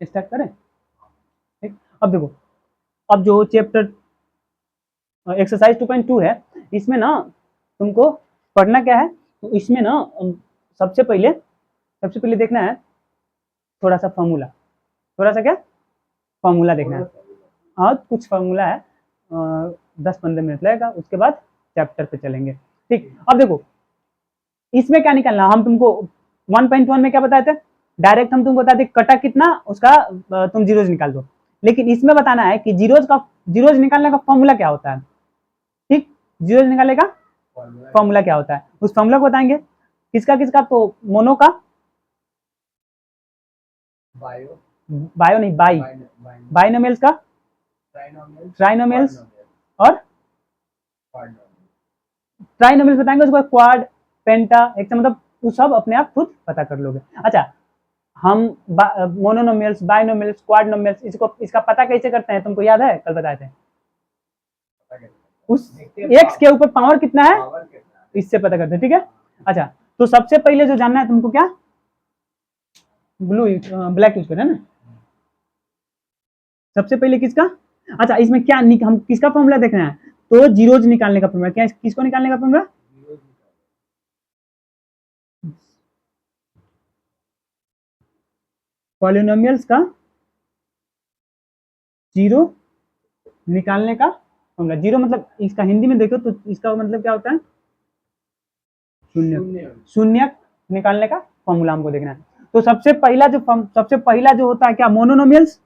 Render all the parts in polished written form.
Start करें। ठीक, अब देखो, अब जो चैप्टर एक्सरसाइज 2.2 है, इसमें ना तुमको पढ़ना क्या है, तो इसमें ना सबसे पहले देखना है थोड़ा सा फॉर्मूला, थोड़ा सा क्या फॉर्मूला देखना है। हाँ, कुछ फॉर्मूला है, 10-15 मिनट लगेगा, उसके बाद चैप्टर पे चलेंगे। ठीक, अब देखो इसमें क्या निकालना, हम तुमको 1.1 में क्या बताए थे, डायरेक्ट हम तुमको बताते कटा कितना उसका तुम जीरोज निकाल दो, लेकिन इसमें बताना है कि जीरोज निकालने का फॉर्मूला क्या होता है। ठीक, जीरोज निकालने का फॉर्मूला क्या होता है, उस फॉर्मूला को बताएंगे। किसका किसका, तो मोनो का, बायो नहीं बाई, बाइनोमियल्स का, ट्राइनोमियल्स और ट्राइनोमियल्स बताएंगे, उसके बाद क्वाड, पेंटा, एक मतलब वो सब अपने आप खुद पता कर लोगे। अच्छा, हम मोनोनोमियल्स, बाइनोमियल्स, क्वाड्रोमियल्स, इसका पता कैसे करते हैं, तुमको याद है, कल बताए थे। उस एक्स के ऊपर पावर कितना है, इससे पता करते हैं। ठीक है, अच्छा, तो सबसे पहले जो जानना है तुमको, क्या ब्लैक यूज करें ना, सबसे पहले किसका, अच्छा इसमें क्या हम किसका फॉर्मूला देख रहे हैं, तो जीरोज निकालने का फॉर्मूला, क्या किसको निकालने का फॉर्मूला, पॉलिनोमियल्स का जीरो निकालने का फॉर्मूला। जीरो मतलब इसका हिंदी में देखो तो इसका मतलब क्या होता है, शून्य, शून्य निकालने का फॉर्मूला हमको देखना है। तो सबसे पहला जो होता है क्या, मोनोनोमियल्स,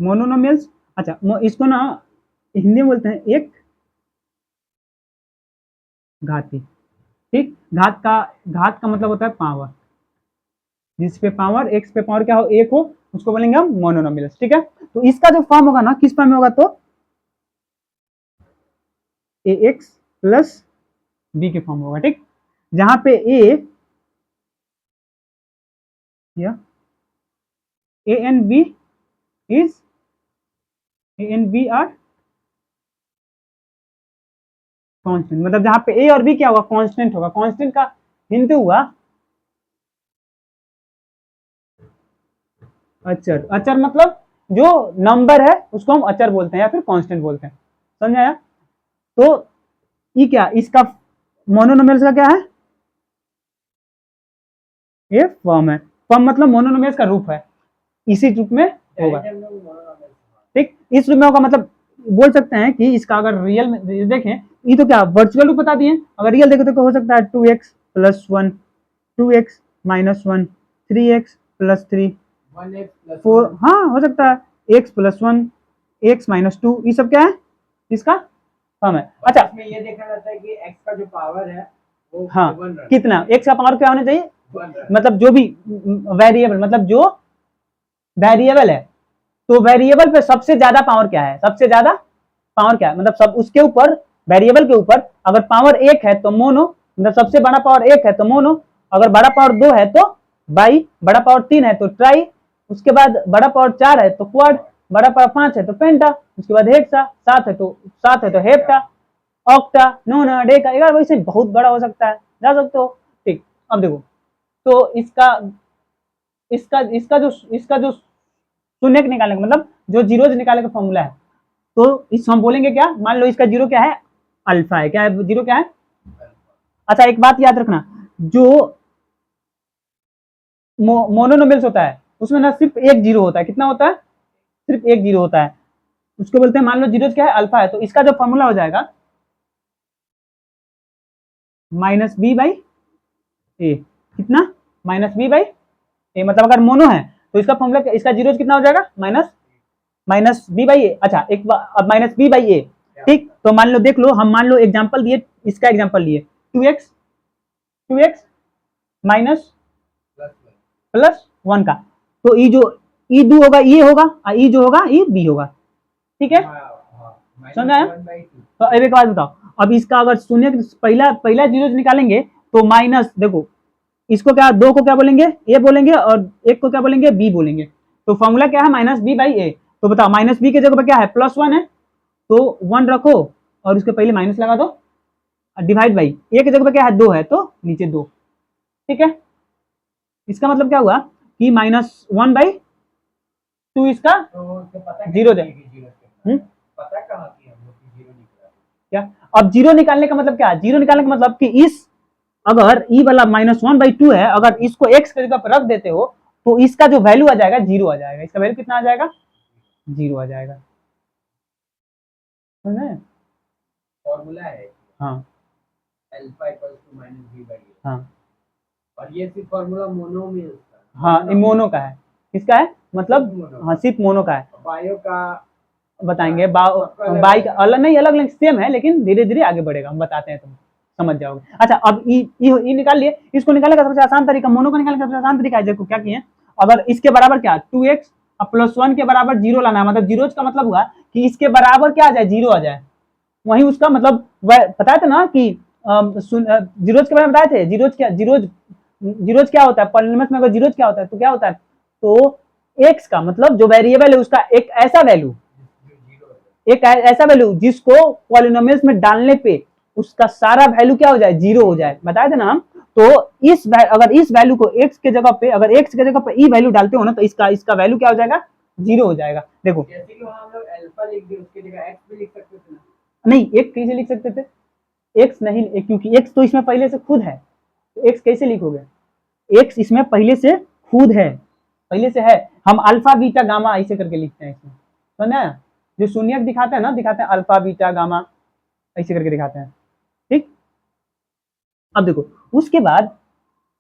मोनोनोमियल्स। अच्छा, इसको ना हिंदी में बोलते हैं एक घाती। ठीक, घात का मतलब होता है पावर, जिस पे पावर एक्स पे पावर क्या हो, एक हो, उसको बोलेंगे हम मोनोनोमियल्स। ठीक है, तो इसका जो फॉर्म होगा ना, किस फॉर्म में होगा, तो ए एक्स प्लस बी के फॉर्म होगा। ठीक, जहां पे A and B is A and B are constant, मतलब जहां पे ए और बी क्या होगा, कांस्टेंट होगा। कांस्टेंट का हिंदी हुआ अचर। अचर मतलब जो नंबर है उसको हम अचर बोलते हैं या फिर कांस्टेंट बोलते हैं, समझ आया। तो ये क्या, इसका मोनोनोमियल्स का क्या है, ये फॉर्म है। फॉर्म मतलब मोनोनोमियल्स का रूप है, इसी रूप में होगा। ठीक, इस रूप में होगा, मतलब बोल सकते हैं कि इसका अगर रियल में देखें, ये तो क्या वर्चुअल रूप बता दिए, अगर रियल देखें तो हो सकता है 2x plus 1, 2x minus 1, 3x plus 3, 4, हाँ हो सकता है, x प्लस 1, x माइनस 2, ये सब क्या है, इसका फॉर्म है। अच्छा, इसमें ये देखा जाता है कि x का जो पावर है वो हाँ कितना, x का पावर क्या होना चाहिए, मतलब जो भी वेरिएबल, मतलब जो वेरिएबल है, तो वेरिएबल पे सबसे ज्यादा पावर क्या है, सबसे ज्यादा पावर क्या है, मतलब सब उसके ऊपर, वेरिएबल के ऊपर अगर पावर एक है तो मोनो, मतलब सबसे बड़ा पावर एक है तो मोनो, अगर बड़ा पावर दो है तो बाई, बड़ा पावर तीन है तो ट्राई, उसके बाद बड़ा पावर चार है तो क्वाड, बड़ा पावर पांच है तो पेंटा, उसके बाद हेक्सा, सात है तो हेप्टा, ऑक्टा, नोना, डेका, यार वैसे बहुत बड़ा हो सकता है, जा सकते हो। ठीक, अब देखो, तो इसका जो शून्य निकालने का मतलब जो जीरोज निकालने का फॉर्मूला है, तो इस हम बोलेंगे क्या, मान लो इसका जीरो क्या है, अल्फा है, क्या है जीरो क्या है। अच्छा, एक बात याद रखना, जो मोनोनोमियल्स होता है उसमें ना सिर्फ एक जीरो होता है, कितना होता है, सिर्फ एक जीरो होता है, उसको बोलते हैं, मान लो जीरो क्या है, अल्फा है, तो इसका जो फॉर्मूला हो जाएगा माइनस बी बाई ए, कितना, माइनस बी बाई ए, मतलब अगर मोनो है तो इसका फॉर्मूला, इसका जीरो कितना हो जाएगा, माइनस माइनस बी बाई ए। अच्छा, एक अब माइनस बी बाई ए। ठीक, तो मान लो देख लो, हम मान लो एग्जांपल दिए, इसका एग्जांपल लिए 2x माइनस प्लस 1 का, तो ई जो ई दो होगा ये होगा, और ई जो होगा ये बी होगा। ठीक है, समझ आया। तो अब एक बात बताओ, अब इसका अगर शून्य पहला पहला जीरो निकालेंगे तो माइनस, देखो इसको क्या, दो को क्या बोलेंगे, ए बोलेंगे, और एक को क्या बोलेंगे, बी बोलेंगे। तो फॉर्मूला क्या है, माइनस बी बाई ए। तो बताओ माइनस बी की जगह पर क्या है, प्लस 1 है, तो 1 रखो और उसके पहले माइनस लगा दो, डिवाइड बाई ए की जगह पे क्या है 2 है तो नीचे 2, ठीक है। इसका मतलब क्या हुआ कि -1/2 इसका जीरो जाएगा। क्या अब जीरो निकालने का मतलब क्या है, जीरो निकालने का मतलब कि इस अगर ई वाला -1/2 है, अगर इसको एक्स की जगह पर रख देते हो तो इसका जो वैल्यू आ जाएगा जीरो आ जाएगा, इसका वैल्यू कितना आ जाएगा, जीरो आ जाएगा, समझे। फॉर्मूला है हाँ अल्फा इक्वल्स टू -v/a। हाँ और ये सिर्फ फॉर्मूला मोनोमियल्स का, हाँ ये मोनो का है, किसका है मतलब, हाँ सिर्फ मोनो का है, बायो का बताएंगे बाई का अलग नहीं, अलग सेम है लेकिन धीरे धीरे आगे बढ़ेगा, हम बताते हैं, तुम समझ जाओगे। अच्छा अब ई निकाल लिए, इसको निकालने का सबसे आसान तरीका, मोनो को निकालने का सबसे आसान तरीका है, देखो क्या किए, अगर इसके बराबर क्या 2x प्लस 1 के बराबर जीरो लाना है, मतलब जीरोज का मतलब हुआ कि इसके बराबर क्या आ जाए, जीरो आ जाए, वही उसका मतलब बताए थे ना कि जीरोज के बारे में बताए थे, जीरोज क्या होता है, पॉलिनोमियल्स में अगर जीरोज क्या होता है तो क्या होता है, तो एक्स का मतलब जो वेरिएबल है उसका एक ऐसा वैल्यू, एक ऐसा वैल्यू जिसको पॉलिनोमियल्स में डालने पे उसका सारा वैल्यू क्या हो जाए, जीरो हो जाए, बताए थे ना हम। तो अगर इस वैल्यू को x के जगह पे, अगर x के जगह पे ई वैल्यू डालते हो ना तो इसका वैल्यू क्या हो जाएगा, जीरो हो जाएगा। देखो जैसे कि वहां हम लोग अल्फा लिख दिए, उसकी जगह x भी लिख सकते थे ना, नहीं एक कैसे लिख सकते थे, x नहीं, क्योंकि x तो इसमें पहले से खुद है, तो x कैसे लिखोगे, x इसमें पहले से खुद है, पहले से है, हम अल्फा बीटा गामा ऐसे करके लिखते हैं इसमें, समझा, जो शून्यक दिखाते हैं ना, दिखाते हैं अल्फा बीटा गामा ऐसे करके दिखाते हैं, ठीक। अब देखो उसके बाद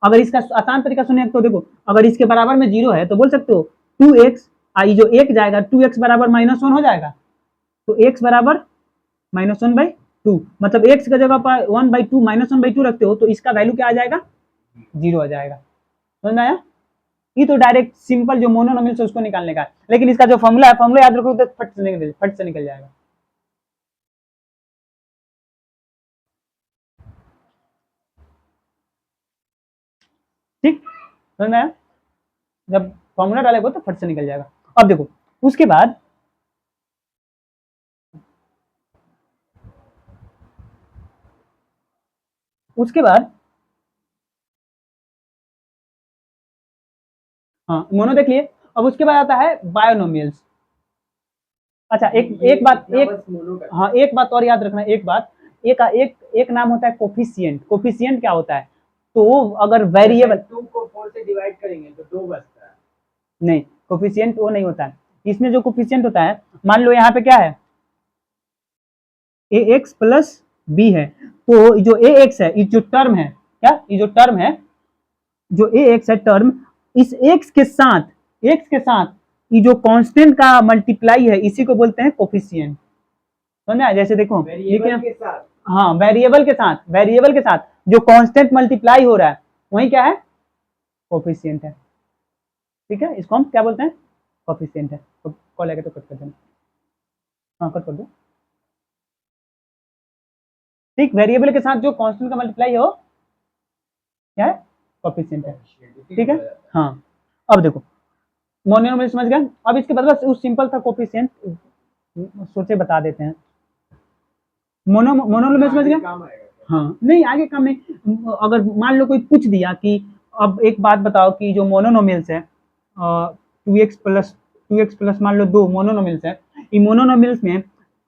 अगर इसका आसान तरीका सुने तो देखो, अगर इसके बराबर में जीरो है तो बोल सकते हो 2x, आई जो एक जाएगा 2x बराबर -1 हो जाएगा, तो x बराबर -1/2, मतलब x की जगह पर 1/2 -1/2 रखते हो तो इसका वैल्यू क्या आ जाएगा, जीरो आ जाएगा, समझ में आया। ये तो डायरेक्ट सिंपल जो मोनोनोमियल है उसको निकालने का है, लेकिन इसका जो फॉर्मूला है, फॉर्मूला याद रखो तो फट से निकल जाएगा, ठीक, समझ में आया, जब फॉर्मूला डालेगा तो फट से निकल जाएगा। अब देखो उसके बाद हाँ मोनो देख लिए, अब उसके बाद आता है बायोनोमियल्स। अच्छा एक बात, हाँ एक बात और याद रखना, एक बात, एक नाम होता है कोफिशिएंट, कोफिशिएंट क्या होता है, तो अगर वेरिएबल 2 को 4 से डिवाइड करेंगे तो 2 बचता है, नहीं कोफिशिएंट वो नहीं होता है, इसमें जो कोफिशिएंट होता है, मान लो यहाँ पे क्या है ax प्लस बी है, तो जो ax है, ये जो टर्म है, क्या ये जो टर्म है, जो ax है टर्म, इस x के साथ ये जो कांस्टेंट का मल्टीप्लाई है इसी को बोलते हैं कोफिशिएंट, समझा, जैसे देखो वेरिएबल के साथ, हाँ वेरिएबल के साथ जो कांस्टेंट मल्टीप्लाई हो रहा है वही क्या है, कोफिशिएंट है, ठीक है, इसको हम क्या बोलते हैं, कोफिशिएंट है। तो कॉल आएगा तो कट कर देना, हाँ कट कर दो, ठीक, वेरिएबल के साथ जो कांस्टेंट का मल्टीप्लाई हो क्या है, कोफिशिएंट है, ठीक है। हाँ अब देखो मोनोमियल समझ गए, अब इसके बाद बस उस सिंपल सा कोफिशिएंट सोचे बता देते हैं, मोनोमियल समझ गए, हाँ नहीं आगे काम नहीं, अगर मान लो कोई पूछ दिया कि अब एक बात बताओ कि जो मोनोनोमियल्स है 2x प्लस मान लो 2 मोनोनोमियल्स है, इन मोनोनोमियल्स में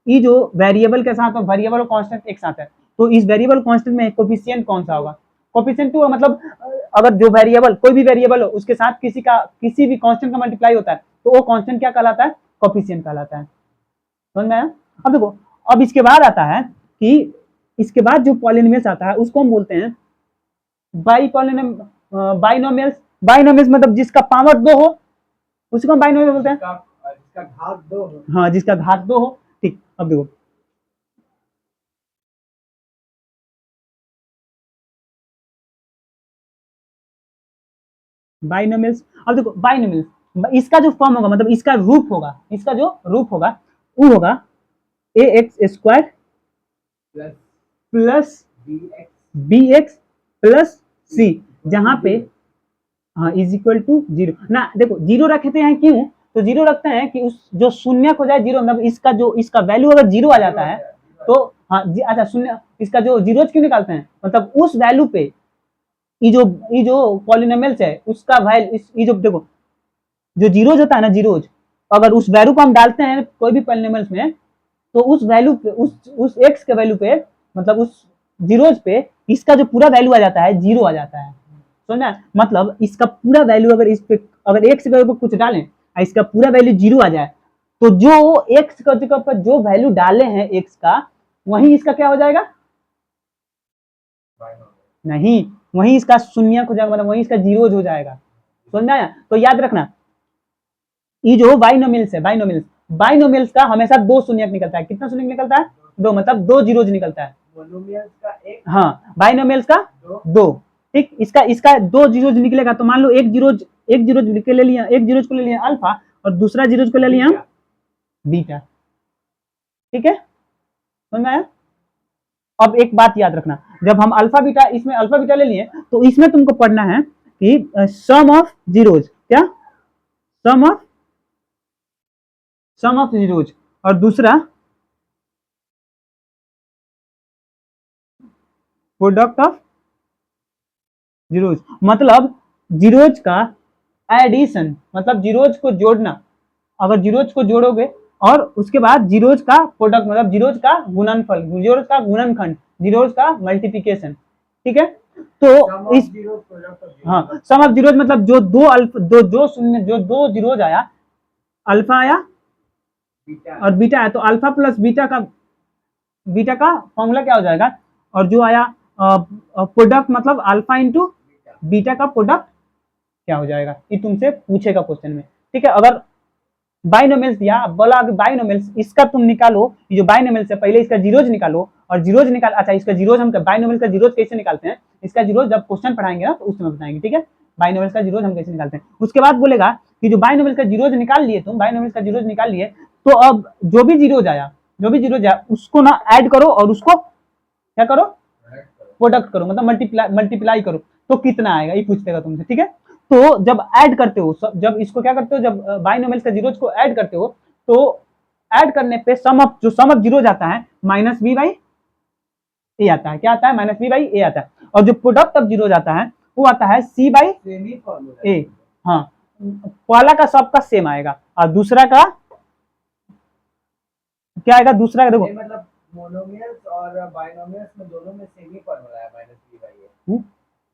ये जो वेरिएबल के साथ और वेरिएबल और कांस्टेंट एक साथ है, तो इस वेरिएबल कांस्टेंट में कोफिशिएंट कौन सा होगा, कोफिशिएंट टू, मतलब अगर जो वेरिएबल कोई भी वेरिएबल हो उसके साथ किसी भी कांस्टेंट का मल्टीप्लाई होता है तो वो कांस्टेंट क्या कहलाता है, कोफिशिएंट कहलाता है, समझ में आया। अब देखो अब इसके बाद आता है कि इसके बाद जो पॉलिनोमियल्स आता है उसको हम बोलते हैं बाइनोमियल्स, बाइनोमियल्स मतलब जिसका पावर 2 हो उसको हम बाइनोमियल बोलते हैं, जिसका घात 2 हो, हाँ जिसका घात 2 हो, ठीक। अब देखो बाइनोमियल्स, अब देखो बाइनोमियल्स इसका जो फॉर्म होगा, मतलब इसका रूप होगा, वो होगा A X square plus B X plus C, जहां पे हाँ इज इक्वल टू जीरो ना, देखो जीरो रखते हैं क्यों, तो जीरो रखते हैं कि उस जो शून्य हो जाए जीरो, मतलब इसका जो इसका वैल्यू अगर जीरो आ जाता है तो हाँ अच्छा शून्य, इसका जो जीरो क्यों निकालते हैं, मतलब उस वैल्यू पे ये जो पॉलिनोमियल्स है उसका वैल्यू, ये जो देखो जो जीरोज होता है ना, जीरोज अगर उस वैल्यू को हम डालते हैं कोई भी पॉलिनोमियल्स में, तो उस वैल्यू पे उस एक्स के वैल्यू पे, मतलब उस जीरोज पे इसका जो पूरा वैल्यू आ जाता है जीरो आ जाता है। समझना, मतलब इसका पूरा वैल्यू अगर इस पे अगर एक्स के वैल्यू पे कुछ डालें और इसका पूरा वैल्यू जीरो आ जाए, तो जो एक्स का जगह पर जो वैल्यू डाले हैं एक्स का, वही इसका क्या हो जाएगा, नहीं वही इसका शून्य हो जाएगा, मतलब वही इसका जीरोज हो जाएगा। समझ में आया? तो याद रखना ये जो बाइनोमियल्स है, बाइनोमियल्स का हमेशा दो शून्य निकलता है। कितना शून्य निकलता है? दो, मतलब दो जीरोज निकलता है। मोनोमियल्स का एक, हाँ बाइनोमियल्स का दो। ठीक, इसका दो जीरोज निकलेगा तो मान लो एक जीरोज के ले लिया, एक जीरोज को ले लिया अल्फा और दूसरा जीरोज को ले लिया बीटा। ठीक है, समझ में आया? अब एक बात याद रखना, जब हम अल्फा बीटा, इसमें अल्फा बीटा ले लिए तो इसमें तुमको पढ़ना है कि सम ऑफ जीरोज, क्या सम ऑफ जीरोज, और दूसरा प्रोडक्ट ऑफ जीरोज, मतलब जीरोज का एडिशन, मतलब जीरोज को जोड़ना। अगर जीरोज को जोड़ोगे और उसके बाद जीरोज का प्रोडक्ट, मतलब जीरोज का गुणनफल, जीरोज का गुणनखंड, जीरोज का मल्टीप्लिकेशन। ठीक है, तो इस हाँ सम ऑफ जीरोज मतलब जो दो अल्फा जो शून्य जो दो जीरोज आया, अल्फा आया और बीटा आया, तो अल्फा प्लस बीटा का फॉर्मूला क्या हो जाएगा, और जो आया प्रोडक्ट मतलब अल्फा इंटू बीटा का प्रोडक्ट क्या हो जाएगा, ये तुमसे पूछेगा क्वेश्चन में। ठीक है, अगर बाइनोमियल्स दिया, बोला बाइनोमियल्स, इसका तुम निकालो, ये जो बाइनोमियल्स है पहले इसका जीरोज निकालो, और जीरोज निकाल, अच्छा इसका जीरोज हम बाइनोमियल्स का जीरोज कैसे निकालते हैं, इसका जीरोज जब क्वेश्चन पढ़ाएंगे ना तो उस समय बताएंगे। ठीक है, बाइनोमियल्स का जीरोज हम कैसे निकालते हैं। उसके बाद बोलेगा कि जो बाइनोमियल्स का जीरोज निकाल लिए तुम, बाइनोमियल्स का जीरोज निकाल लिए, तो अब जो भी जीरोज आया उसको ना ऐड करो और उसको क्या करो, प्रोडक्ट करो, मतलब मल्टीप्लाई करो, तो कितना आएगा ये पूछ देगा तुमसे। ठीक है, तो जब ऐड करते हो, जब इसको क्या करते हो, जब बाइनोमियल्स का जीरोज को ऐड करते हो, तो ऐड करने पे सम ऑफ जीरोज आता है माइनस बी बाई ए आता है। क्या आता है? माइनस बी बाई ए आता है। और जो प्रोडक्ट ऑफ जीरोज आता है वो आता है सी बाई ए। हाँ, पहला का सबका सेम आएगा और दूसरा का क्या आएगा, दूसरा का देखो मतलब मोनोमियल्स और बाइनोमियल्स में दोनों में सेम ही फॉर्मूला है,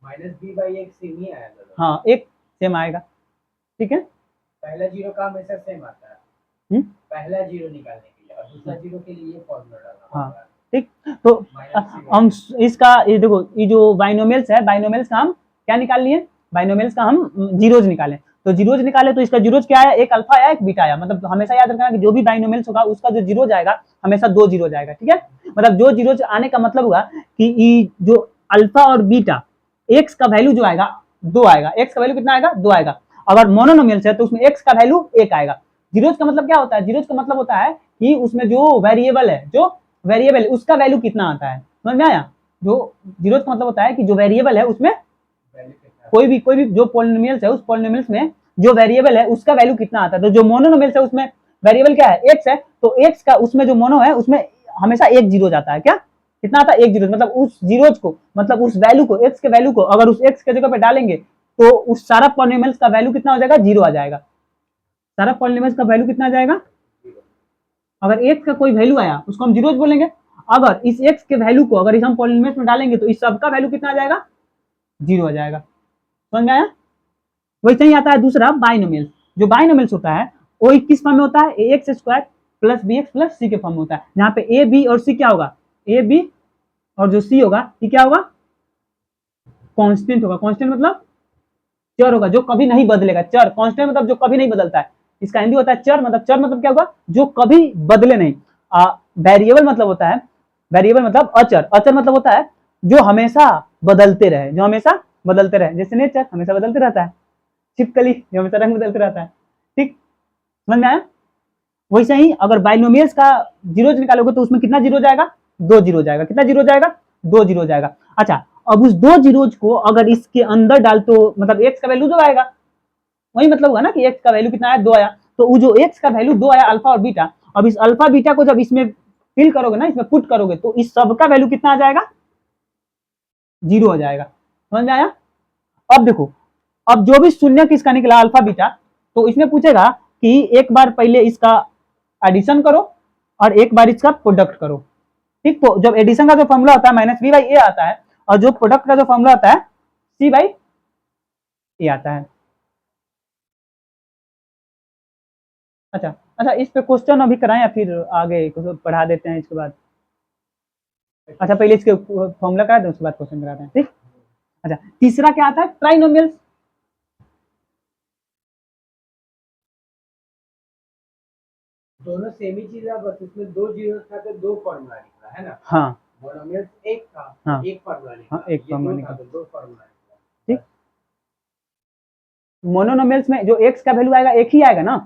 माइनस बी बाई एक सेम ही आया दोनों। हाँ एक सेम आएगा। ठीक है, पहला जीरो का हमेशा सेम आता है, पहला जीरो निकालने के लिए, और दूसरा जीरो के लिए ये फॉर्मूला डालना। हाँ ठीक, तो हम इसका ये देखो, ये जो बाइनोमियल्स है, बाइनोमियल्स का हम क्या निकाल लिए, बाइनोमियल्स का हम जीरोज निकाले, तो जीरोज निकाले तो इसका जीरोज क्या आया, एक अल्फा आया एक बीटा आया। मतलब हमेशा याद रखना कि जो भी बाइनोमियल्स होगा उसका जो जीरोज आएगा हमेशा दो जीरोज आएगा। ठीक है, मतलब दो जीरोज आने का मतलब हुआ कि जो अल्फा और बीटा, एक्स का वैल्यू जो आएगा दो आएगा, एक्स का वैल्यू कितना आएगा, दो आएगा। अगर मोनोनोमियल्स है तो उसमें एक्स का वैल्यू एक आएगा। जीरोज का मतलब क्या होता है, जीरोज का मतलब होता है कि उसमें जो वेरिएबल है, जो वेरिएबल उसका वैल्यू कितना आता है। समझ में आया? जो जीरोज का मतलब होता है कि जो वेरिएबल है उसमें कोई भी जो पॉलिनोमियल्स है उस पॉलिनोमियल्स में जो वेरिएबल है उसका वैल्यू कितना आता है। तो जो मोनोनोमियल्स है उसमें वेरिएबल क्या है, एक्स है, तो एक्स का उसमें जो मोनो है उसमें हमेशा एक जीरो जाता है। क्या कितना आता है, एक जीरो, मतलब उस जीरोज को, मतलब उस वैल्यू को, एक्स के वैल्यू को अगर उस एक्स के जगह पे डालेंगे तो उस सारा पॉलिनोमियल्स का वैल्यू कितना हो जाएगा, जीरो आ जाएगा। सारा पॉलिनोमियल्स का वैल्यू कितना आ जाएगा, अगर एक्स का कोई वैल्यू आया उसको हम जीरोज बोलेंगे। अगर इस एक्स के वैल्यू को अगर इस हम पॉलिनोमियल्स में डालेंगे तो इस सबका वैल्यू कितना आ जाएगा, जीरो आ जाएगा। समझ में आया? वैसे ही आता है दूसरा बाइनोमियल्स। जो बाइनोमियल्स होता है वो किस फॉर्म में होता है, A X square plus B X plus C के फॉर्म में होता है, जहाँ पे ए बी और सी क्या होगा, ए बी और जो सी होगा ये क्या होगा, कांस्टेंट होगा। कांस्टेंट मतलब चर होगा जो कभी नहीं बदलेगा। चर कांस्टेंट मतलब जो कभी नहीं बदलता है, इसका हिंदी होता है चर। मतलब चर मतलब क्या होगा, जो कभी बदले नहीं। वेरिएबल मतलब होता है, वेरिएबल मतलब अचर। अचर मतलब होता है जो हमेशा बदलते रहे, जो हमेशा बदलते रहे, जैसे नेचर हमेशा बदलते रहता है, छिपकली जो हमेशा रंग बदलते रहता है। ठीक, समझ में आया? वैसे ही अगर बाइनोमियल्स का जीरोज निकालोगे तो उसमें कितना जीरो जाएगा, दो जीरो जाएगा। कितना जीरो जाएगा, दो जीरो जाएगा। अच्छा, अब उस दो जीरोज को अगर इसके अंदर डाल तो मतलब एक्स का वैल्यू दो आएगा। वही मतलब हुआ ना कि एक्स का वैल्यू कितना आया, दो आया। तो वो जो x का वैल्यू 2 आया अल्फा और बीटा, अब इस अल्फा बीटा को जब इसमें फिल करोगे ना, इसमें पुट करोगे, तो इस सब का वैल्यू कितना आ जाएगा, 0 आ जाएगा। समझ में आया? अब देखो, अब जो भी शून्य किसका निकला अल्फा बीटा, तो इसमें पूछेगा कि एक बार पहले इसका एडिशन करो और एक बार इसका प्रोडक्ट करो। ठीक, तो जब एडिशन का जो फॉर्मूला होता है माइनस बी बाई ए आता है, और जो प्रोडक्ट का जो फॉर्मूला होता है सी बाई ए आता है। अच्छा अच्छा, इस पे क्वेश्चन अभी कराएं या फिर आगे कुछ पढ़ा देते हैं इसके बाद? अच्छा, पहले इसके फॉर्मूला करा दें, उसके बाद क्वेश्चन कराते हैं। ठीक, अच्छा, तीसरा क्या आता है, ट्राइनोमियल्स। दोनों सेम ही चीज है, बस इसमें 2 जीरो था तो 2 फॉर्मूला निकला है ना। हाँ, मोनोमियल्स एक था, हाँ, एक फॉर्मूला निकला। हाँ, एक ये फॉर्मूला दो निकला। था तो 2 फॉर्मूला निकला। ठीक, मोनोनोमियल्स में जो x का वैल्यू आएगा एक ही आएगा ना,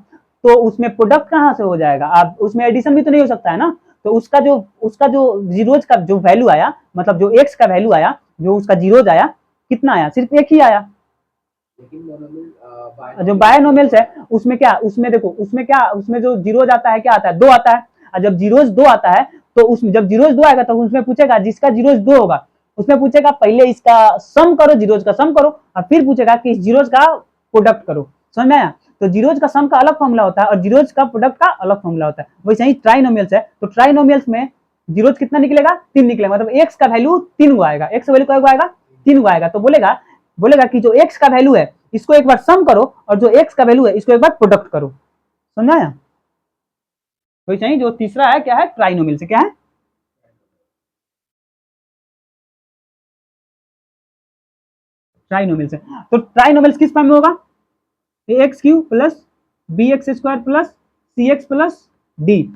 तो उसमें प्रोडक्ट कहाँ से हो जाएगा, आप उसमें एडिशन भी तो नहीं हो सकता है ना, तो उसका जो जीरोज का जो वैल्यू आया, मतलब जो x का वैल्यू आया, जो उसका जीरोज आया, कितना आया, सिर्फ एक ही आया। लेकिन जो बायनोमियल्स है उसमें क्या, उसमें देखो, उसमें क्या, उसमें जो जीरोज आता है क्या आता है, 2 आता है, और जब जीरोज 2 आता है तो उसमें जब जीरोज 2 आएगा तो उसमें पूछेगा जिसका जीरोज 2 होगा, उसमें पूछेगा पहले इसका सम करो, जीरोज का सम करो, और फिर पूछेगा कि इस जीरोज का प्रोडक्ट करो। समझ में आया? तो जीरोज का सम का अलग फॉर्मूला होता है और जीरोज का प्रोडक्ट का अलग फॉर्मूला होता है। वैसे ही ट्राइनोमियल्स है, तो ट्राइनोमियल्स में जीरोज कितना निकलेगा, 3 निकलेगा, मतलब एक्स का वैल्यू 3 गो आएगा, एक्स का वैल्यू क्या आएगा, 3 गो आएगा। तो बोलेगा बोलेगा कि जो एक्स का वैल्यू है इसको एक बार सम करो और जो एक्स का वैल्यू है इसको एक बार प्रोडक्ट करो। समझाया? वैसे ही जो तीसरा है क्या है, ट्राइनोमियल से क्या है, ट्राइनोमियल से। तो ट्राइनोमियल किस फॉर्म में होगा, X cube plus B X square plus C X plus D,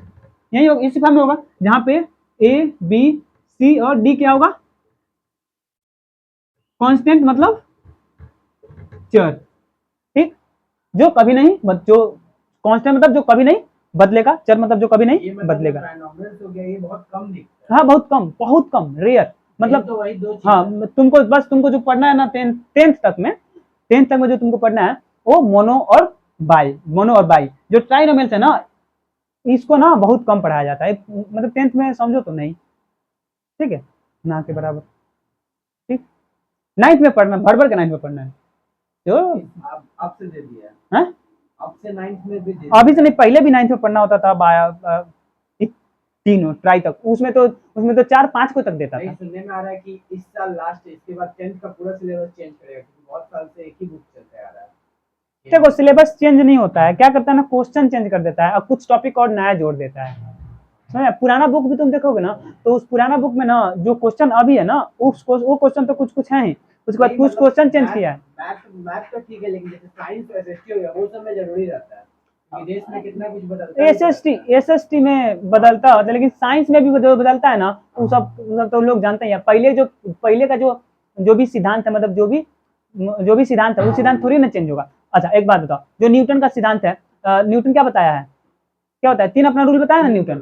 यही होगा, इसी फॉर्म में होगा, जहां पे ए बी सी और डी क्या होगा, कांस्टेंट मतलब चर। ठीक, जो कभी नहीं जो कांस्टेंट मतलब जो कभी नहीं बदलेगा, चर मतलब जो कभी नहीं बदलेगा। ट्राइनोमियल्स हो गया, ये बहुत कम दिखता है। हाँ, बहुत कम रेयर, मतलब तो वही 2 चीज हाँ, तुमको जो पढ़ना है ना, टेंथ तक में, जो तुमको पढ़ना है वो मोनो और बाई। जो ट्राइनोमियल्स है ना, इसको ना बहुत कम पढ़ाया जाता है, मतलब टेंथ में समझो तो नहीं। ठीक है, ना के बराबर। ठीक, नाइन्थ में पढ़ना, भर के नाइन्थ में पढ़ना है जो अब से दे दिया है, अब से 9th में भी दे अभी से नहीं, पहले भी नाइन्थ में पढ़ना होता था, तीनों ट्राई तक, उसमें तो 4-5 को तक देता था। सुनने में आ रहा है कि इस साल लास्ट, इसके बाद 10th का पूरा सिलेबस चेंज करेगा, क्योंकि बहुत साल से एक ही बुक चलता आ रहा है। देखो, सिलेबस चेंज नहीं होता है, क्या करता है ना, क्वेश्चन चेंज कर देता है और कुछ टॉपिक और नया जोड़ देता है। समझे? पुराना बुक भी तुम देखोगे ना, तो उस पुराना बुक में ना जो क्वेश्चन अभी है ना, वो क्वेश्चन तो कुछ है ही, उसके बाद कुछ क्वेश्चन चेंज किया है। मैथ तो ठीक है, लेकिन जैसे साइंस और एसएसटी हो गया, वो सब में जरूरी रहता है, क्योंकि देश में कितना कुछ बदलता है। एसएसटी में बदलता होता है, लेकिन साइंस में भी जो बदलता है ना, वो सब तो लोग जानते हैं। पहले का जो भी सिद्धांत है, मतलब जो भी सिद्धांत है, वो सिद्धांत थोड़ी ना चेंज होगा। अच्छा, एक बात बताओ, जो न्यूटन का सिद्धांत है, न्यूटन क्या बताया है, क्या होता है, 3 अपना रूल बताया ना न्यूटन,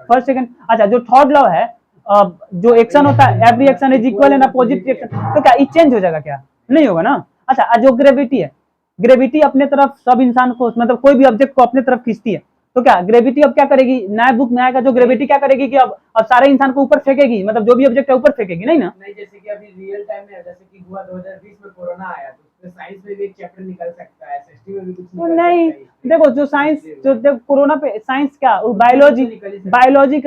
फर्स्ट सेकंड। अच्छा, जो थर्ड लॉ है, जो एक्शन होता है, every action is equal and opposite reaction, तो क्या ये चेंज हो जाएगा, क्या नहीं होगा ना। अच्छा, जो ग्रेविटी है, ग्रेविटी अपने तरफ सब इंसान को, मतलब कोई भी ऑब्जेक्ट को अपने तरफ खींचती है, तो क्या ग्रेविटी अब क्या करेगी, नया बुक में आएगा जो ग्रेविटी क्या करेगी कि अब सारे इंसान को ऊपर फेंकेगी, मतलब जो भी ऑब्जेक्ट है ऊपर फेंकेगी, नहीं ना। नहीं, जैसे कि अभी रियल टाइम में जैसे कि हुआ 2020 में कोरोना आया, तो उसमें साइंस में भी एक चैप्टर निकल सकता है, एसएसटी में भी कुछ निकल नहीं, सकता है। देखो जो साइंस, जो देखो कोरोना पे साइंस क्या, बायोलॉजी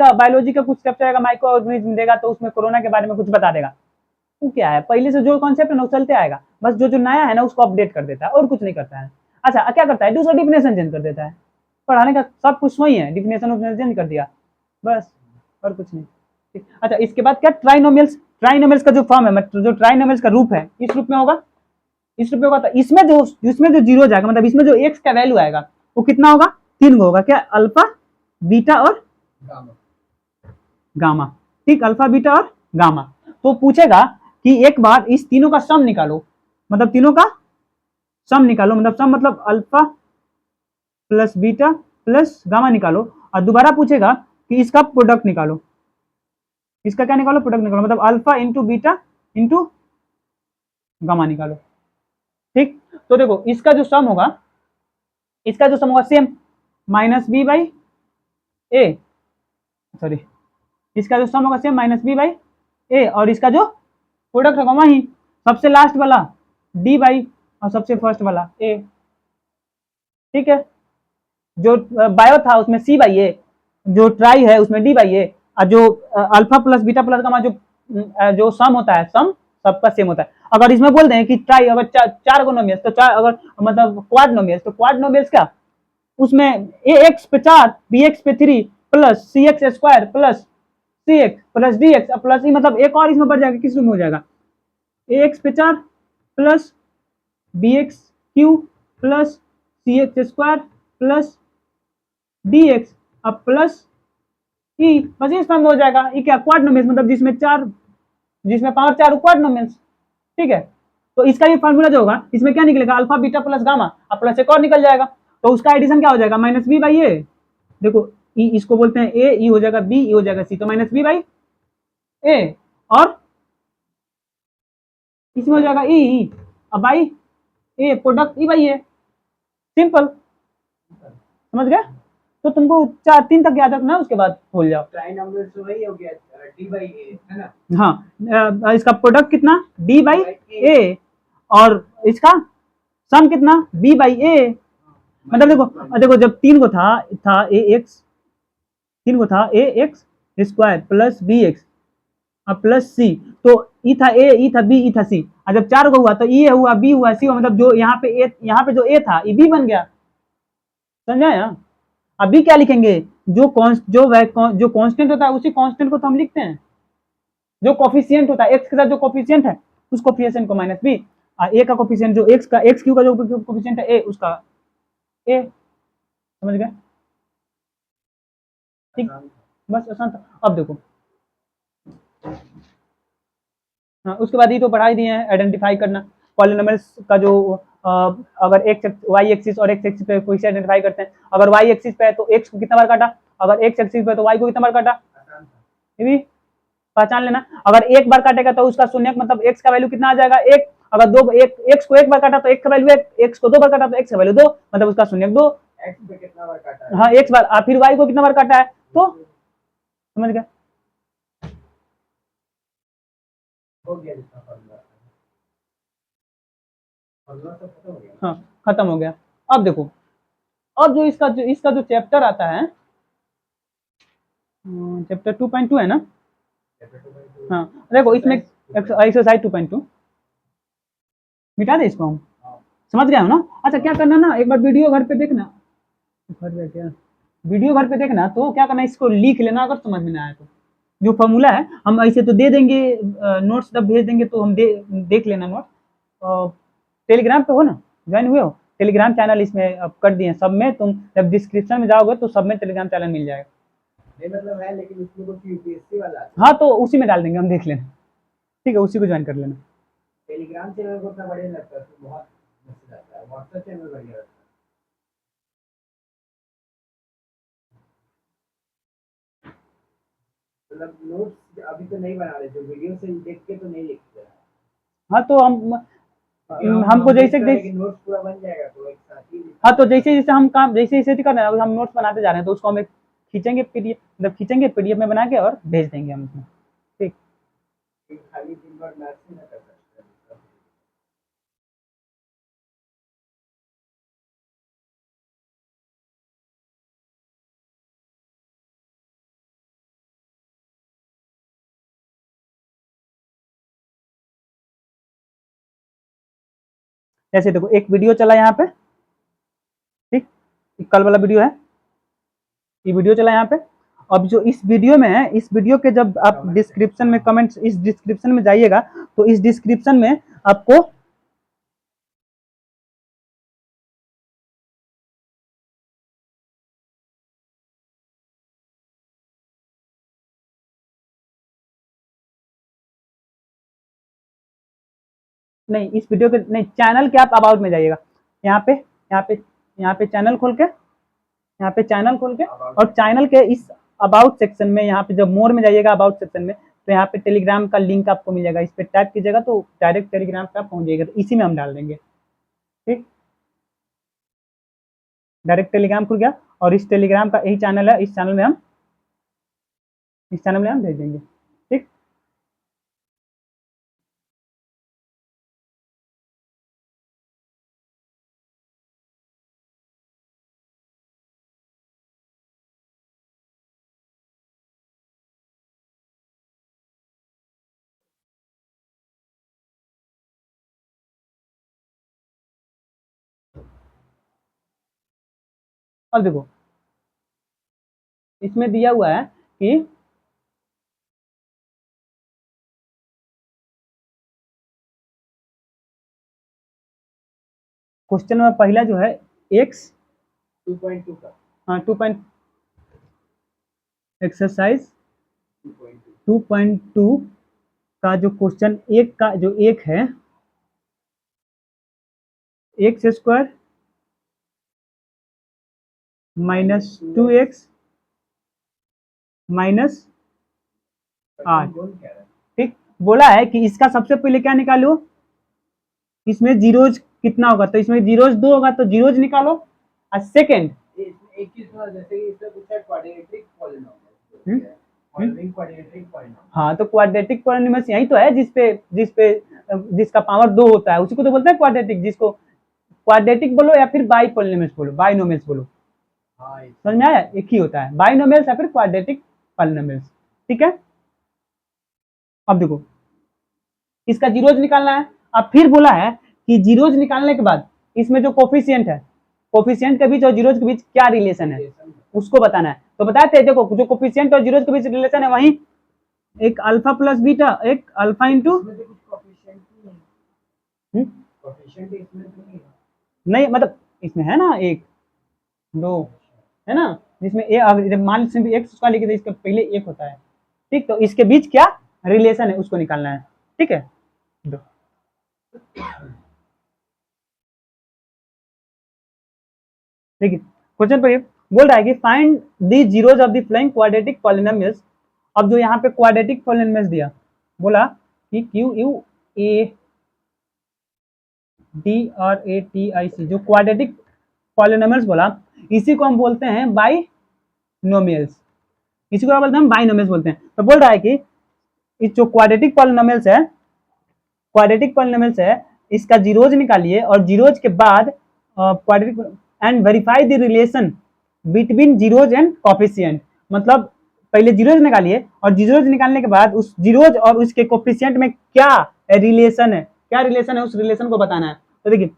का कुछ चैप्टर आएगा, माइक्रो ऑर्गेनिज्म देगा, तो उसमें कोरोना के बारे में कुछ बता देगा। वो क्या है, पहले से जो कॉन्सेप्ट है ना वो चलते आएगा, बस जो नया है ना उसको अपडेट कर देता है और कुछ नहीं करता है। अच्छा, क्या करता है, दूसरा डिफिनेशन चेंज कर देता है, पढ़ाने का सब कुछ वही है, डिफिनेशन चेंज कर दिया बस, और कुछ नहीं। ठीक, अच्छा, इसके बाद क्या, ट्राइनोमियल्स का जो फॉर्म है, मतलब जो ट्राइनोमियल्स का रूप है, इस रूप में होगा, तो इसमें जो जीरो जाएगा, मतलब इसमें जो एक्स का वैल्यू आएगा वो कितना होगा, 3 होगा, क्या, अल्फा बीटा और गामा। ठीक, अल्फा बीटा और गामा। तो पूछेगा कि एक बार इस तीनों का सम निकालो, मतलब तीनों का सम निकालो, मतलब सम मतलब alpha plus beta plus gamma निकालो, और दोबारा पूछेगा कि इसका प्रोडक्ट निकालो, इसका क्या निकालो, प्रोडक्ट निकालो, मतलब alpha into beta into gamma निकालो। ठीक, तो देखो इसका जो सम होगा, इसका जो सम होगा same minus B by A, sorry, इसका जो सम होगा same minus B by A, और इसका जो प्रोडक्ट होगा वही सबसे लास्ट वाला डी बाई और सबसे फर्स्ट वाला ए। ठीक है, जो बायो था उसमें सी बाई ए, जो ट्राई है उसमें डी बाई ए, और जो अल्फा प्लस बीटा प्लस का जो सम होता है, सम सबका सेम होता है। अगर इसमें बोल दें कि ट्राई अगर चार गोनोमियल्स तो चार, अगर मतलब क्वाड्रोमियल्स तो क्वाड्रोमियल्स क्या, उसमें ए एक्स पे 4, बी एक्स पे 3 plus C X square plus C X plus D X plus E, मतलब एक और इसमें बढ़ जाएगा, किस रूप में हो जाएगा, ए एक्स पे 4 plus B X cube plus C X square plus D X अब प्लस ई, बस इस फॉर्म में हो जाएगा। ये क्या, क्वाड्रोमियल्स, मतलब जिसमें पावर 4 क्वाड्रोमियल्स। ठीक है, तो इसका भी फार्मूला जो होगा इसमें क्या निकलेगा, अल्फा बीटा प्लस गामा अब प्लस एक और निकल जाएगा, तो उसका एडिशन क्या हो जाएगा, माइनस बी बाई ए। देखो ई इसको बोलते हैं ए, ई हो जाएगा बी, ई हो जाएगा सी, तो माइनस बी बाई ए, और इसमें हो जाएगा ई, अब by A product E by A, simple, समझ गए। तो तुमको 4 3 तक याद रखना है, उसके बाद भूल जाओ। ट्राइनोमियल तो वही हो गया डी बाई ए, है ना। हाँ, इसका प्रोडक्ट कितना डी बाई ए, और इसका सम कितना बी बाई ए। मतलब देखो जब 3 को था ए एक्स, 3 को था A X square plus B X अब प्लस सी, तो ई था ए, ई था बी, ई था सी, और जब 4 को हुआ तो ई हुआ बी हुआ सी हुआ, मतलब जो यहाँ पे ए, यहाँ पे जो ए था ये बी बन गया, समझा यहाँ। अभी क्या लिखेंगे, जो कांस्टेंट होता है उसी कांस्टेंट को तो हम लिखते हैं, जो कोफिशिएंट होता है एक्स के साथ जो कोफिशिएंट है उस कोफिशिएंट को माइनस बी, और ए का कोफिशिएंट जो एक्स का, एक्स क्यू का जो कोफिशिएंट है ए, उसका ए, समझ गए। ठीक, बस आसान था। अब देखो हाँ, उसके बाद ये तो पढ़ा ही दिए हैं, आइडेंटिफाई करना पॉलिनोमियल्स का, जो अगर एक्स वाई एक्सिस और एक्स एक्सिस पे कोई से आइडेंटिफाई करते हैं, अगर वाई एक्सिस पे है तो एक्स को कितना बार काटा, अगर एक्स एक्सिस पे है तो वाई को कितना बार काटा, ये भी पहचान लेना। अगर एक बार काटेगा तो उसका शून्यक मतलब एक्स का वैल्यू कितना आ जाएगा, एक, अगर दो एक्स को एक बार काटा तो एक्स का वैल्यू एक, एक्स को 2 बार काटा तो एक्स का वैल्यू 2, मतलब उसका शून्यक 2। एक्स पे कितना बार काटा है, हाँ एक्स बार, फिर वाई को कितना बार काटा है, तो समझ गए, हो गया जितना फॉर्मूला, फॉर्मूला तो खत्म हो गया। हाँ खत्म हो गया। अब देखो, अब जो इसका जो चैप्टर आता है, चैप्टर 2.2 है ना, हाँ देखो इसमें एक्सरसाइज 2.2 मिटा दे इसको हम, समझ गए हो ना। अच्छा क्या करना ना, एक बार वीडियो घर पे देखना, वीडियो घर पे देखना, तो क्या करना इसको लिख लेना अगर समझ में ना आए तो, जो फॉर्मूला है हम ऐसे तो दे देंगे, नोट्स जब भेज देंगे तो हम देख लेना नोट। टेलीग्राम पे हो ना, ज्वाइन हुए हो, टेलीग्राम चैनल इसमें अब कर दिए सब में, तुम जब डिस्क्रिप्शन में जाओगे तो सब में टेलीग्राम चैनल मिल जाएगा। ये मतलब है, लेकिन उसमें कुछ यूपीएससी वाला है। हाँ तो उसी में डाल देंगे हम, देख लेना, ठीक है, उसी को ज्वाइन कर लेना। टेलीग्राम चैनल को उतना बढ़िया लगता है, तो बहुत मस्त लगता है, व्हाट्सएप चैनल बढ़िया लगता है। मतलब नोट्स अभी तो नहीं बना रहे, जो वीडियो से देख के तो नहीं लिखते हैं। हाँ तो हमको जैसे नोट्स पूरा बन जाएगा तो एक साथ ही। हाँ तो जैसे जैसे हम काम जैसे जैसे कर रहे हैं, हम नोट्स बनाते जा रहे हैं तो उसको हम खींचेंगे पीडीएफ, मतलब खींचेंगे पीडीएफ में बना के और भेज देंगे हम उसमें, ठीक। खाली दिन भर मैथ्स ही ना कर सकते हैं। जैसे देखो एक वीडियो चला यहाँ पे, ठीक, कल वाला वीडियो है, ये वीडियो चला यहाँ पे। अब जो इस वीडियो में है, इस वीडियो के जब आप डिस्क्रिप्शन में कमेंट्स, इस डिस्क्रिप्शन में जाइएगा तो इस डिस्क्रिप्शन में आपको नहीं, इस वीडियो के नहीं, चैनल के आप अबाउट में जाइएगा, यहाँ पे चैनल खोल के, यहाँ पे चैनल खोल के, और चैनल के इस अबाउट सेक्शन में, यहाँ पे जब मोर में जाइएगा अबाउट सेक्शन में, तो यहाँ पे टेलीग्राम का लिंक आपको मिल जाएगा, इस पे टाइप कीजिएगा तो डायरेक्ट टेलीग्राम पे आप पहुंच जाइएगा, तो इसी में हम डाल देंगे, ठीक। डायरेक्ट टेलीग्राम खुल गया, और इस टेलीग्राम का यही चैनल है, इस चैनल में हम भेज देंगे। ठीक, अब देखो इसमें दिया हुआ है कि क्वेश्चन में पहला जो है x 2.2 का, हाँ 2 पॉइंट एक्सरसाइज 2.2 का जो क्वेश्चन एक का जो एक है x square minus 2x minus आठ, ठीक, बोला है कि इसका सबसे पहले क्या निकालो, इसमें जीरोज कितना होगा, तो इसमें जीरोज 2 होगा तो जीरोज निकालो, और सेकेंड एक चीज जैसे कि इससे पूछा quadratic polynomial, following quadratic polynomial, हाँ तो क्वाड्रेटिक पॉलिनॉमियल्स यही तो है जिसका पावर 2 होता है, उसी को तो बोलते हैं क्वाड्रेटिक, जिसको क्वाड्रेटिक बोलो या फिर बाई पॉलिनॉमियल्स बोलो, बाइनोमियल्स बोलो, समझ में आया, एक ही होता है बाइनोमियल्स या फिर क्वाड्रेटिक पॉलिनॉमियल्स। ठीक है, अब देखो इसका जीरोज निकालना है। अब फिर बोला है कि जीरोज निकालने के बाद इसमें जो कोफिशिएंट है, कोफिशिएंट के बीच और जीरोज के बीच क्या रिलेशन है उसको बताना है। तो बताते हैं, देखो जो कोफिशिएंट और जीरोज के बीच रिलेशन है वही एक अल्फा प्लस बीटा, एक अल्फा इंटू नहीं, मतलब इसमें है ना एक दो है ना, जिसमें ए मान लीजिए एक्स स्क्वायर लिखे तो इसका पहले एक होता है। ठीक, तो इसके बीच क्या रिलेशन है उसको निकालना है। ठीक है, दो देखिए क्वेश्चन पर बोल रहा है कि find the zeros of the flowing quadratic polynomials. अब जो यहाँ पे क्वाड्रेटिक पॉलिनोमियल्स दिया, बोला कि क्यू यू ए डी और ए टी आई सी, जो क्वाड्रेटिक पॉलिनोमियल्स बोला इसी को हम बोलते हैं बाइनोमियल्स, इसी को हम बोलते हैं बाइनोमियल्स बोलते हैं। तो बोल रहा है कि इस जो क्वाड्रेटिक पॉलिनोमियल्स है, क्वाड्रेटिक पॉलिनोमियल्स है, इसका जीरोज निकालिए और जीरोज के बाद quadratic and verify the relation between zeros and coefficient. मतलब पहले जीरोज निकालिए और जीरोज निकालने के बाद उस जीरोज और उसके कोफिशिएंट में क्या रिलेशन है, क्या रिलेशन है उस रिलेशन को बताना है। तो देखिए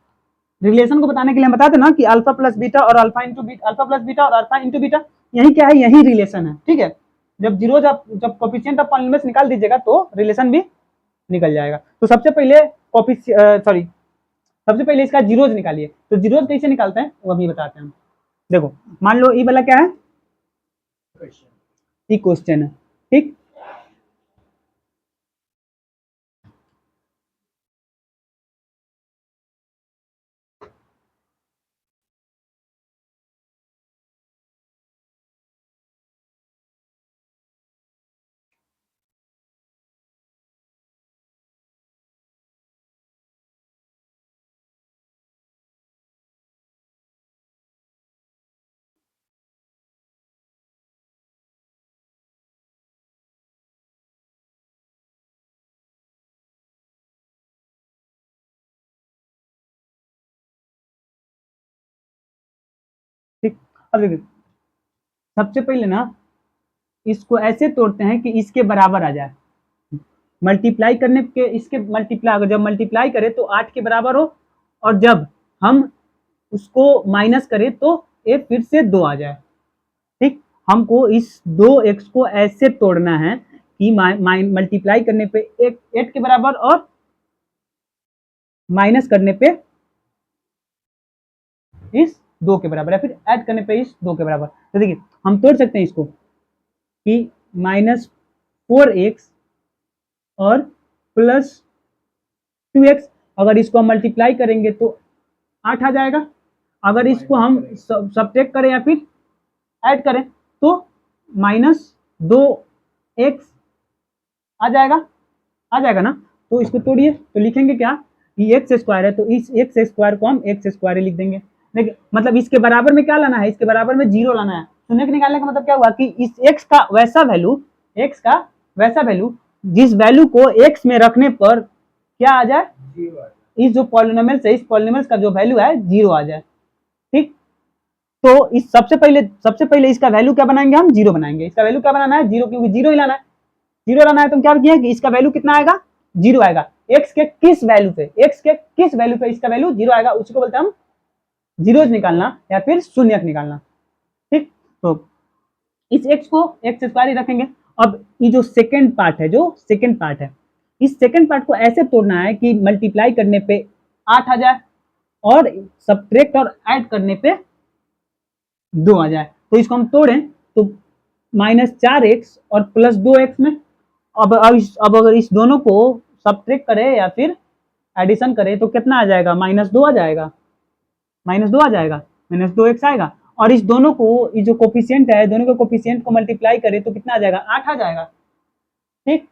रिलेशन को बताने के लिए हम बताते ना कि अल्फा प्लस बीटा और alpha into beta, alpha plus beta और अल्फा इंटू बीटा, यही क्या है, यही रिलेशन है। ठीक है, जब जीरोज आप जब कोफिशिएंट ऑफ पॉलिनोमियल्स निकाल दीजिएगा तो रिलेशन भी निकल जाएगा। तो सबसे पहले सबसे पहले इसका जीरोज निकालिए। तो जीरोज कैसे निकालते हैं वो अभी बताते हैं हम। देखो मान लो ये वाला क्या है, ये क्वेश्चन है। ठीक, ठीक, अब देखिए सबसे पहले ना इसको ऐसे तोड़ते हैं कि इसके बराबर आ जाए, मल्टीप्लाई करने के इसके मल्टीप्लाई, अगर जब मल्टीप्लाई करें तो 8 के बराबर हो, और जब हम उसको माइनस करें तो ये फिर से 2 आ जाए। ठीक, हमको इस 2x को ऐसे तोड़ना है कि मल्टीप्लाई करने पे 8 के बराबर और माइनस करने पे इस 2 के बराबर, या फिर ऐड करने पे इस 2 के बराबर। तो देखिए हम तोड़ सकते हैं इसको कि -4x और +2x, अगर इसको हम मल्टीप्लाई करेंगे तो 8 आ जाएगा, अगर इसको हम सब्ट्रैक्ट करें या फिर ऐड करें तो -2x आ जाएगा ना। तो इसको तोड़िए तो लिखेंगे क्या, ये एक्स स्क्वायर है तो इस एक्स स्क्वायर को हम एक्स स्क्वायर लिख देंगे, देखिए मतलब इसके बराबर में क्या लाना है, इसके बराबर में 0 लाना है। शून्य के निकालने का मतलब क्या हुआ कि इस x का वैसा वैल्यू जिस वैल्यू को x में रखने पर क्या आ जाए, इस जो पॉलिनोमियल से इस पॉलिनोमियल का जो वैल्यू है 0 आ जाए। ठीक, तो इस सबसे पहले इसका वैल्यू क्या बनाएंगे, हम 0 बनाएंगे। इसका वैल्यू क्या बनाना है, 0, क्योंकि 0 ही लाना है। 0 लाना है तो क्या किया कि इसका वैल्यू कितना आएगा, 0 आएगा। x के किस वैल्यू पे इसका वैल्यू 0 आएगा, उसी को बोलते हैं हम जीरोज निकालना या फिर शून्यक निकालना। ठीक, तो इस x को x स्क्वायर ही रखेंगे। अब ये जो सेकंड पार्ट है, इस सेकंड पार्ट को ऐसे तोड़ना है कि मल्टीप्लाई करने पे 8 आ जाए और सब्ट्रैक्ट और ऐड करने पे 2 आ जाए। तो इसको हम तोड़ें तो -4x और +2x में अब अगर इस दोनों को सब्ट्रैक्ट करें या फिर एडिशन करें तो कितना आ जाएगा, -2 आ जाएगा, -2x आएगा। और इस दोनों को, ये जो कोफिशिएंट है, दोनों के कोफिशिएंट को मल्टीप्लाई करें तो कितना आ जाएगा, 8 आ जाएगा। ठीक,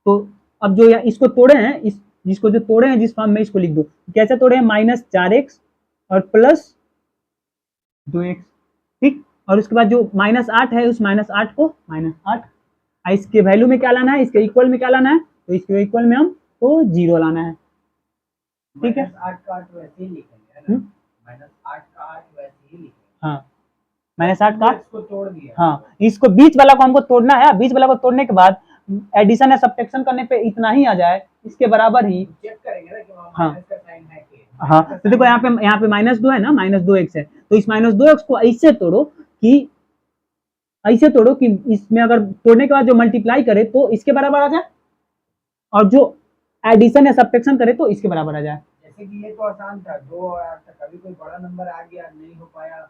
तो अब जो इसको तोड़े हैं, जिसको जो तोड़े हैं जिस फॉर्म में, इसको लिख दो कैसे तोड़े हैं, -4x और +2x। ठीक, और उसके बाद जो -8 है, उस -8 को -8 इसके वैल्यू में क्या लाना है, इसके इक्वल में क्या लाना है, तो इसके इक्वल में हम तो 0 लाना है। ठीक है, -8 का 8 वैसे ही लिखेंगे ना, -8 का 8 वैसे ही लिखेंगे। हाँ, -8 का इसको तोड़ दिया। हाँ, इसको बीच वाला को हमको तोड़ना है। बीच वाला को तोड़ने के बाद एडिशन या सब्ट्रैक्शन करने पे इतना ही आ जाए, इसके बराबर ही चेक करेंगे ना कि वहां हाँ माइनस का साइन है कि हाँ, तो देखो यहाँ पे -2 है ना, -2x है, तो इस -2x को ऐसे तोड़ो कि इसमें अगर तोड़ने के बाद जो मल्टीप्लाई करे तो इसके बराबर आ जाए, और जो एडिशन या सब्ट्रैक्शन करे तो इसके बराबर आ जाए। जैसे कि ये तो आसान था, 2 और 8 तक, कभी कोई बड़ा नंबर आ गया, नहीं हो पाया,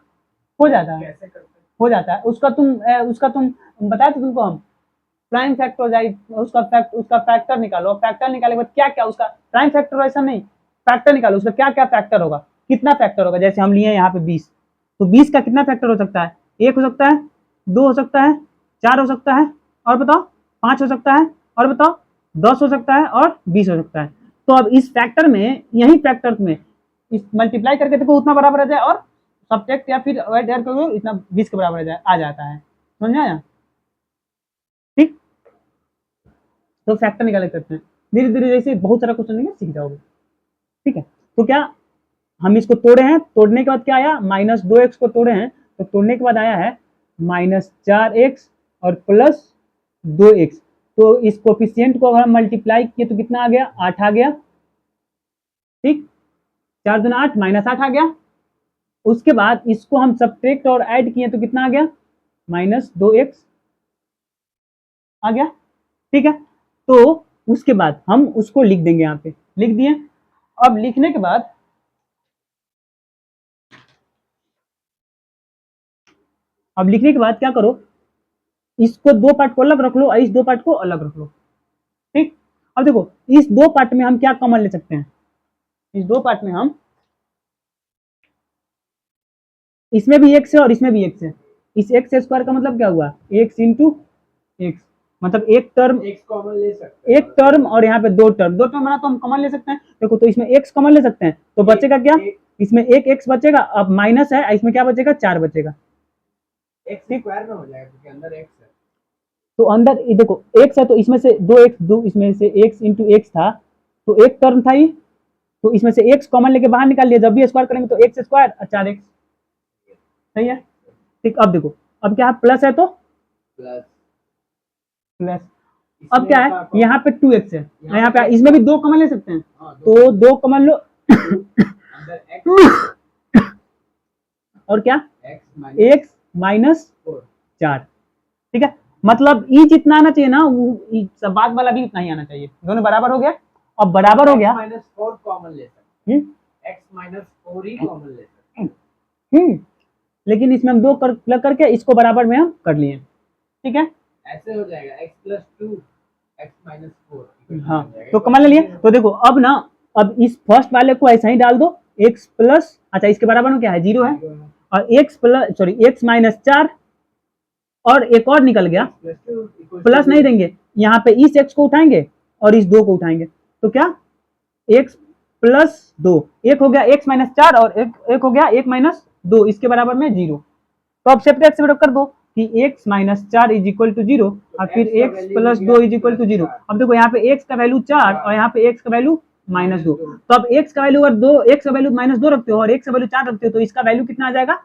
हो जाता है, कैसे करते? हो जाता है। उसका तुम बताया था तुमको हम, प्राइम फैक्टराइज, उसका फैक्टर निकालो। फैक्टर निकालने के बाद क्या क्या उसका, प्राइम फैक्टराइजेशन नहीं, फैक्टर निकालो, उसका क्या क्या फैक्टर होगा, कितना फैक्टर होगा। जैसे हम लिए यहाँ पे 20, तो 20 का कितना फैक्टर हो सकता है, 1 हो सकता है, 2 हो सकता है, 4 हो सकता है, और बताओ 5 हो सकता है, और बताओ 10 हो सकता है, और 20 हो सकता है। तो अब इस फैक्टर में, यही फैक्टर में इस मल्टीप्लाई करके देखो उतना बराबर आ जाए, और सब्ट्रैक्ट या फिर ऐड करोगे इतना 20 के बराबर आ जाता है। समझ आया? ठीक, तो फैक्टर निकाले करते हैं। धीरे धीरे जैसे बहुत सारा क्वेश्चन लेंगे सीख जाओगे। ठीक है, तो क्या हम इसको तोड़े हैं, तोड़ने के बाद क्या आया, -2x को तोड़े हैं, तो तोड़ने के बाद आया है -4x और +2x। तो इस कोफिशिएंट को अगर हम मल्टीप्लाई किए तो कितना आ गया, 8 आ गया। ठीक, 4 दूना 8, -8 आ गया। उसके बाद इसको हम सब्ट्रैक्ट और ऐड किए तो कितना आ गया, -2x आ गया। ठीक है, तो उसके बाद हम उसको लिख देंगे, यहाँ पे लिख दिए। अब लिखने के बाद क्या करो, इसको 2 पार्ट को अलग रख लो और इस 2 पार्ट को अलग रख लो। ठीक, अब देखो इस 2 पार्ट में हम क्या कॉमन ले सकते हैं, इस 2 पार्ट में हम, इसमें भी x है और इसमें भी x है। इस x स्क्वायर का मतलब क्या हुआ, x इंटू एक्स, मतलब एक टर्म, एक कॉमन ले सकते हैं, एक टर्म, और यहाँ पे 2 टर्म बना तो हम कॉमन ले सकते हैं। देखो तो इसमें x कॉमन ले सकते हैं, तो बचेगा क्या, इसमें एक x बचेगा, अब माइनस है, इसमें क्या बचेगा, 4 बचेगा। x स्क्वायर में हो जाएगा क्योंकि अंदर x है। तो अंदर ये देखो x है, तो इसमें से 2x, इसमें से x इंटू एक्स था, तो एक टर्म था ये, तो इसमें से x कॉमन लेके बाहर निकाल लिया। जब भी स्क्वायर करेंगे तो x स्क्वायर और 4x, सही है। ठीक, अब देखो, अब क्या है, प्लस है तो प्लस, अब क्या है, यहाँ पे 2x है, यहाँ पे इसमें भी 2 कॉमन ले सकते हैं, तो 2 कॉमन लो और क्या, x -4। ठीक है, मतलब ई जितना आना चाहिए ना, वो बाद वाला भी उतना ही आना चाहिए, दोनों बराबर हो गया। अब बराबर हो गया, -4 कॉमन ले सकते हैं, x -4 ही कॉमन ले सकते हैं। लेकिन इसमें हम 2 प्लग करके इसको बराबर में हम कर लिए। ठीक है, ऐसे हो जाएगा x + 2 x -4। हाँ, तो कॉमन ले लिए। तो देखो अब ना, अब इस फर्स्ट वाले को ऐसा ही डाल दो, x प्लस, अच्छा इसके बराबर में क्या है, 0 है, और x -4, और एक और निकल गया, प्लस नहीं देंगे, यहाँ पे इस x को उठाएंगे और इस 2 को उठाएंगे, तो क्या x +2, एक हो गया x माइनस 4 और एक हो गया 1 माइनस 2, इसके बराबर में 0। तो अब सेपरेट कर दो कि x minus 4 is equal to 0 और फिर x plus 2 is equal to 0। अब देखो यहाँ पे x का वैल्यू 4 और यहाँ पे x का वैल्यू -2, तो अब x का वैल्यू अगर 2, x का वैल्यू -2 रखते हो और x का वैल्यू 4 रखते हो तो इसका वैल्यू कितना आ जाएगा,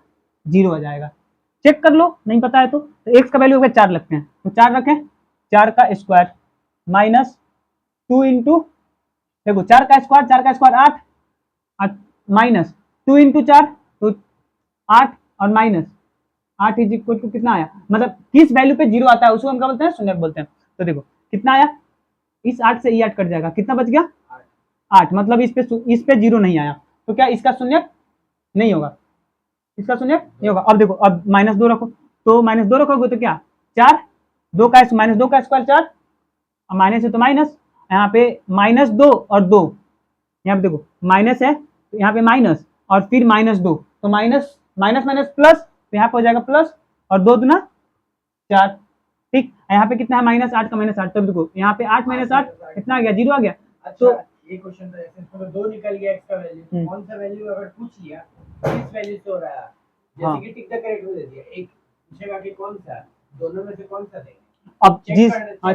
0 आ जाएगा। चेक कर लो, नहीं पता है तो x का वैल्यू अगर 4 लगते हैं तो 4 रखें, 4 का स्क्वायर माइनस 2 इंटू, देखो 4 का स्क्वायर 8 माइनस 2 इंटू 4 तो 8 और माइनस 8 इज इक्वल टू कितना आया, मतलब किस वैल्यू पे 0 आता है उसको हम क्या बोलते हैं, शून्यक बोलते हैं। तो देखो कितना आया, इस 8 से ये 8 कट जाएगा, कितना बच गया 8, मतलब इस पे 0 नहीं आया, तो क्या इसका शून्यक नहीं होगा, इसका शून्यक नहीं होगा। अब देखो अब -2 रखो, तो -2 रखोगे तो क्या 4, -2 का स्क्वायर 4, माइनस है तो माइनस, यहाँ पे -2 और 2, यहाँ पे देखो माइनस है तो यहाँ पे माइनस और फिर -2, तो माइनस माइनस माइनस प्लस, तो यहाँ पे हो जाएगा प्लस और 2 दूना 4, ठीक। यहाँ पे कितना है -8 का -8, तब देखो यहाँ पे 8 - 8 कितना आ गया, 0 आ गया। अच्छा, तो ये क्वेश्चन तो ऐसे इसमें 2 निकल गया x का वैल्यू, कौन सा वैल्यू अगर पूछ लिया किस वैल्यू से हो रहा है, हाँ। जैसे कि टिक द करेक्ट दे दिया, एक पूछेगा कि कौन सा, दोनों में से कौन सा देंगे, अब जिस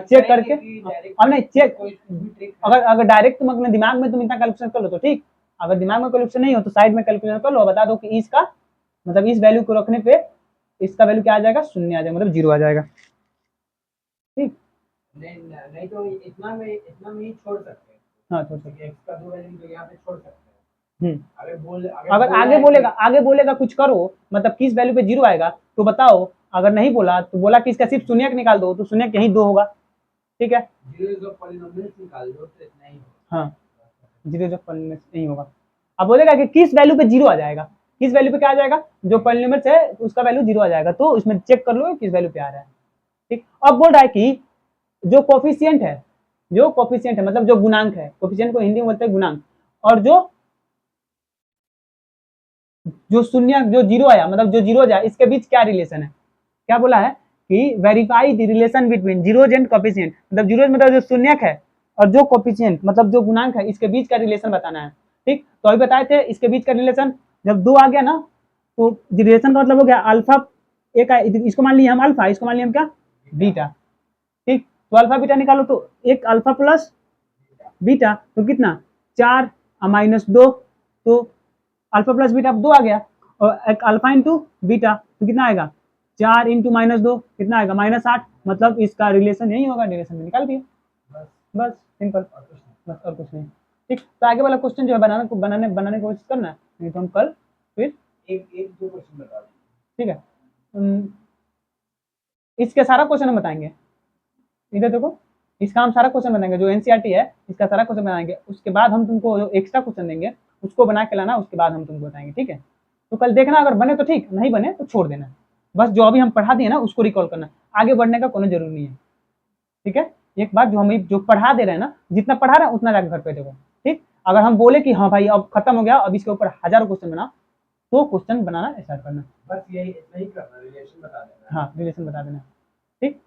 चेक करके, अब नहीं चेक, अगर डायरेक्ट तुम अपने दिमाग में तुम इतना कैलकुलेशन कर लो तो ठीक, अगर दिमाग में कैलकुलेशन नहीं हो तो साइड में कैलकुलेशन कर लो, बता दो कि इसका मतलब इस वैल्यू को रखने पे इसका वैल्यू क्या आ जाएगा, 0 आ जाएगा, मतलब 0 आ जाएगा, ठीक। नहीं तो इतना में ही छोड़ सकते हैं, हाँ छोड़ सकते x का 2 वैल्यू तो यहाँ पे छोड़ सकते हैं। हैं। अगर आगे बोलेगा कुछ करो, मतलब किस वैल्यू पे 0 आएगा तो बताओ, अगर नहीं बोला तो बोला कि इसका सिर्फ शून्यक निकाल दो, तो शून्यक यही 2 होगा, ठीक है। जीरोस ऑफ पॉलिनोमियल्स निकाल दो तो इतना ही होगा। हाँ, जीरोस ऑफ पॉलिनोमियल्स नहीं होगा। अब बोलेगा कि किस वैल्यू पे 0 आ जाएगा, किस वैल्यू पे क्या आ जाएगा, जो पॉलिनोमियल्स है उसका वैल्यू 0 आ जाएगा, तो इसमें चेक कर लो किस वैल्यू पे आ रहा है, ठीक। अब बोल रहा है कि जो कोफिशिएंट है मतलब जो गुणांक है, कोफिशिएंट को हिंदी में बोलते हैं गुणांक, और जो शून्य जो 0 आया मतलब जो 0 जाए इसके बीच क्या रिलेशन है, क्या बोला है कि verify the relation between zeros and coefficient, मतलब जीरोज मतलब जो शून्यक है और जो कोफिशिएंट मतलब जो गुणांक है इसके बीच का रिलेशन बताना है, ठीक। तो अभी बताए थे इसके बीच का रिलेशन, जब 2 आ गया ना तो रिलेशन का मतलब हो गया अल्फा, एक इसको मान लिया हम अल्फा, इसको मान लिया हम क्या बीटा, ठीक। तो अल्फा बीटा निकालो, तो एक अल्फा प्लस बीटा तो कितना 4 -2, तो अल्फा प्लस बीटा 2 आ गया, और एक अल्फा इंटू बीटा तो कितना आएगा 4 इंटू -2 कितना आएगा -8, मतलब इसका रिलेशन यही होगा, रिलेशन में निकाल दिया, बस सिंपल, बस और कुछ नहीं, ठीक। तो आगे वाला क्वेश्चन जो है बनाने की कोशिश करना, नहीं तो हम कल फिर एक दो क्वेश्चन बता दो, ठीक है। इसके सारा क्वेश्चन हम बताएंगे, इधर देखो, इसका हम सारा क्वेश्चन बनाएंगे, जो एनसीईआरटी है इसका सारा क्वेश्चन बनाएंगे, उसके बाद हम तुमको जो एक्स्ट्रा क्वेश्चन देंगे उसको बना के लाना, उसके बाद हम तुमको बताएंगे, ठीक है। तो कल देखना, अगर बने तो ठीक, नहीं बने तो छोड़ देना, बस जो अभी हम पढ़ा दिए ना उसको रिकॉल करना, आगे बढ़ने का कोई जरूरी नहीं है, ठीक है। एक बात जो हम जो पढ़ा दे रहे हैं ना, जितना पढ़ा रहे हैं उतना जाकर घर पे देखो, ठीक। अगर हम बोले कि हाँ भाई अब खत्म हो गया, अब इसके ऊपर हजारों क्वेश्चन बना, तो क्वेश्चन बनाना स्टार्ट करना, बस यही इतना ही करना, रिलेशन बता देना, हाँ रिलेशन बता देना, ठीक।